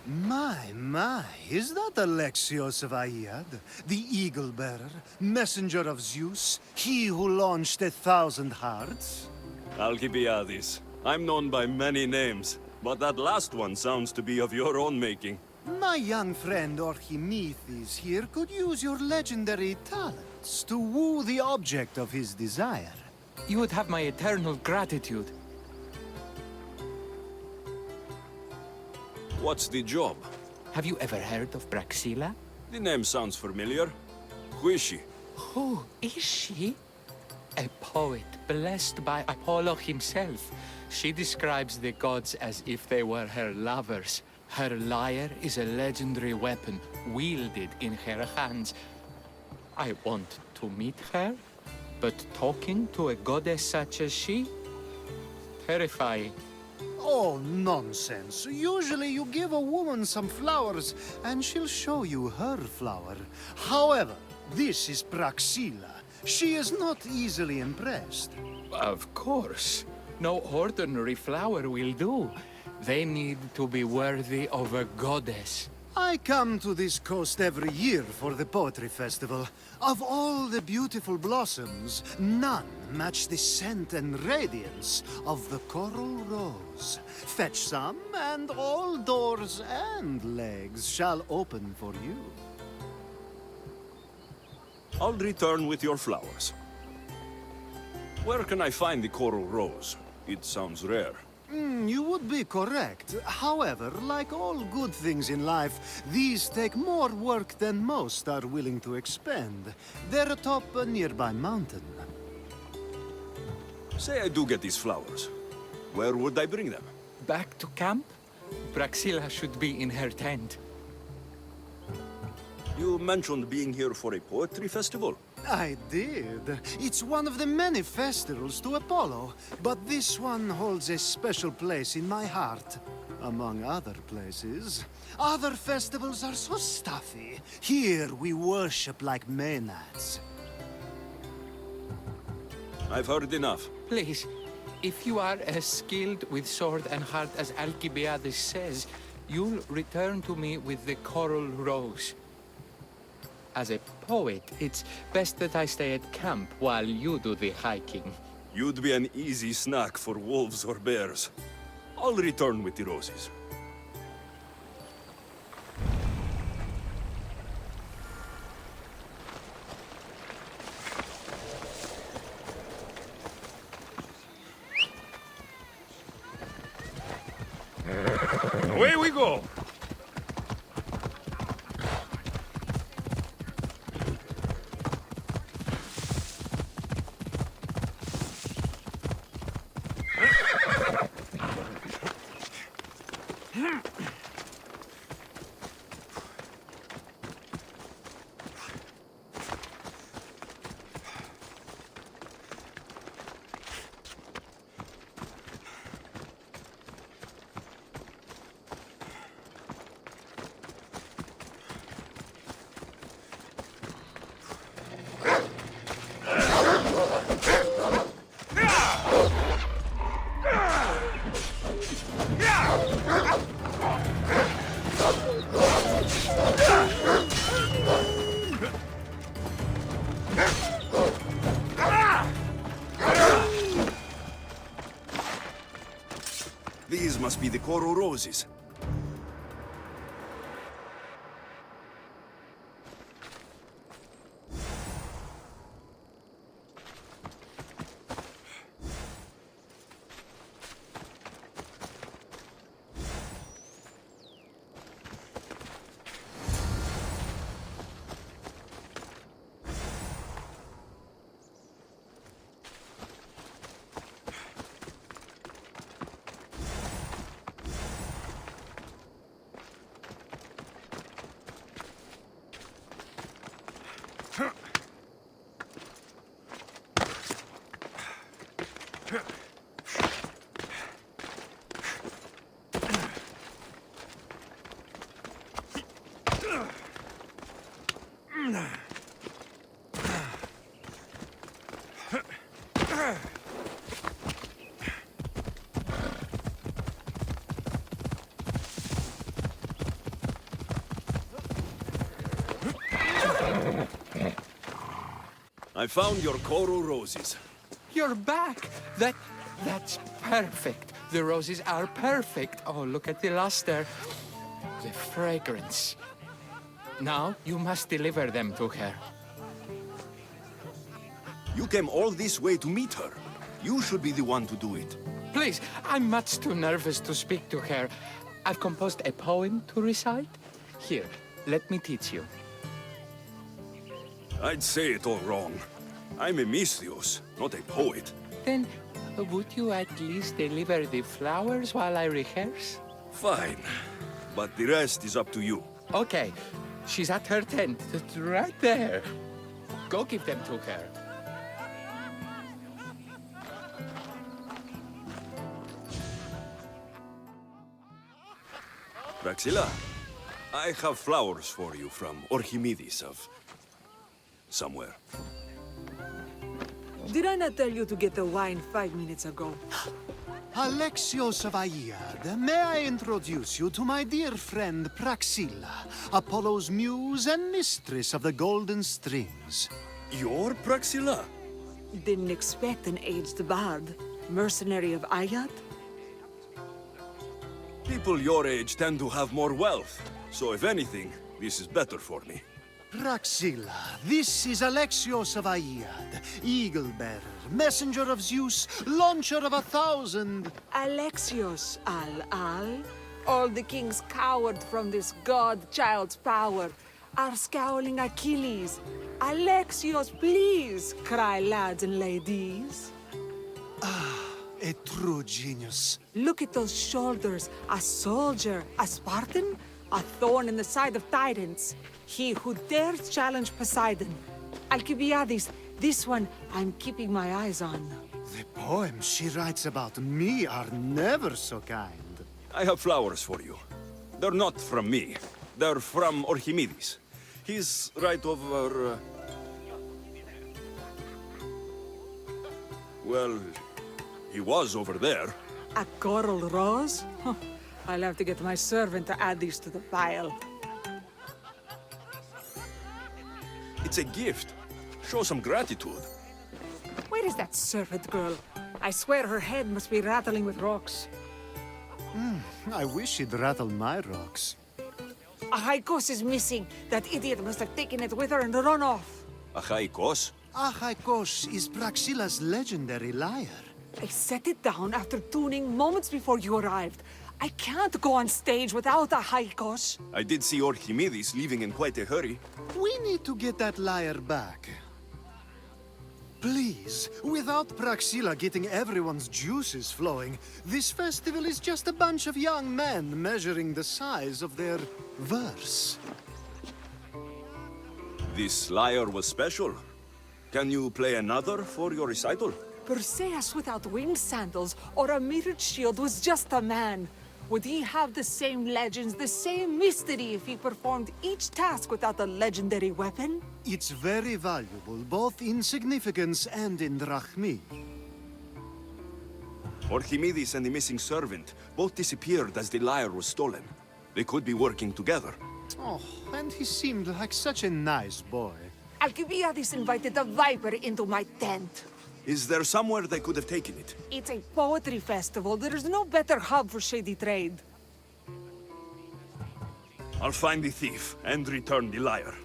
My, is that Alexios of Aiad, the Eagle-Bearer, messenger of Zeus, he who launched 1,000 hearts? Alcibiades. I'm known by many names, but that last one sounds to be of your own making. My young friend Archimedes here could use your legendary talents to woo the object of his desire. You would have my eternal gratitude. What's the job? Have you ever heard of Praxilla? The name sounds familiar. Who is she? Who is she? A poet blessed by Apollo himself. She describes the gods as if they were her lovers. Her lyre is a legendary weapon, wielded in her hands. I want to meet her, but talking to a goddess such as she? Terrifying. Oh, nonsense. Usually you give a woman some flowers, and she'll show you her flower. However, this is Praxilla. She is not easily impressed. Of course. No ordinary flower will do. They need to be worthy of a goddess. I come to this coast every year for the Poetry Festival. Of all the beautiful blossoms, none match the scent and radiance of the coral rose. Fetch some, and all doors and legs shall open for you. I'll return with your flowers. Where can I find the coral rose? It sounds rare. You would be correct. However, like all good things in life, these take more work than most are willing to expend. They're atop a nearby mountain. Say I do get these flowers. Where would I bring them? Back to camp? Praxilla should be in her tent. You mentioned being here for a poetry festival. I did. It's one of the many festivals to Apollo, but this one holds a special place in my heart. Among other places. Other festivals are so stuffy. Here we worship like maenads. I've heard enough. Please, if you are as skilled with sword and heart as Alcibiades says, you'll return to me with the coral rose. As a poet, it's best that I stay at camp while you do the hiking. You'd be an easy snack for wolves or bears. I'll return with the roses. Away we go! These must be the coral roses. I found your coral roses. You're back! That's perfect. The roses are perfect. Oh, look at the luster. The fragrance. Now, you must deliver them to her. You came all this way to meet her. You should be the one to do it. Please, I'm much too nervous to speak to her. I've composed a poem to recite. Here, let me teach you. I'd say it all wrong. I'm a Misthios, not a poet. Then, would you at least deliver the flowers while I rehearse? Fine. But the rest is up to you. Okay, she's at her tent, right there. Go give them to her. Praxilla, I have flowers for you from Archimedes of... somewhere. Did I not tell you to get the wine 5 minutes ago? Alexios of Aiad, may I introduce you to my dear friend Praxilla, Apollo's muse and mistress of the golden strings. You're Praxilla? Didn't expect an aged bard. Mercenary of Ayat? People your age tend to have more wealth, so if anything, this is better for me. Praxilla, this is Alexios of Aiad, eagle-bearer, messenger of Zeus, launcher of 1,000... Alexios, Al. All the kings cowered from this god-child's power. Are scowling Achilles. Alexios, please, cry lads and ladies. A true genius. Look at those shoulders. A soldier, a Spartan, a thorn in the side of titans. He who dares challenge Poseidon. Alcibiades, this one I'm keeping my eyes on. The poems she writes about me are never so kind. I have flowers for you. They're not from me. They're from Archimedes. He's right over... Well, he was over there. A coral rose? Huh. I'll have to get my servant to add these to the pile. It's a gift. Show some gratitude. Where is that servant girl? I swear her head must be rattling with rocks. I wish she'd rattle my rocks. Achaikos is missing. That idiot must have taken it with her and run off. Achaikos? Achaikos is Praxilla's legendary lyre. I set it down after tuning moments before you arrived. I can't go on stage without Achaikos. I did see Archimedes leaving in quite a hurry. We need to get that lyre back. Please, without Praxilla getting everyone's juices flowing, this festival is just a bunch of young men measuring the size of their verse. This lyre was special. Can you play another for your recital? Perseus without winged sandals or a mirrored shield was just a man. Would he have the same legends, the same mystery if he performed each task without a legendary weapon? It's very valuable, both in significance and in drachmi. Archimedes and the missing servant both disappeared as the lyre was stolen. They could be working together. Oh, and he seemed like such a nice boy. Alcibiades invited a viper into my tent. Is there somewhere they could have taken it? It's a poetry festival. There's no better hub for shady trade. I'll find the thief and return the lyre.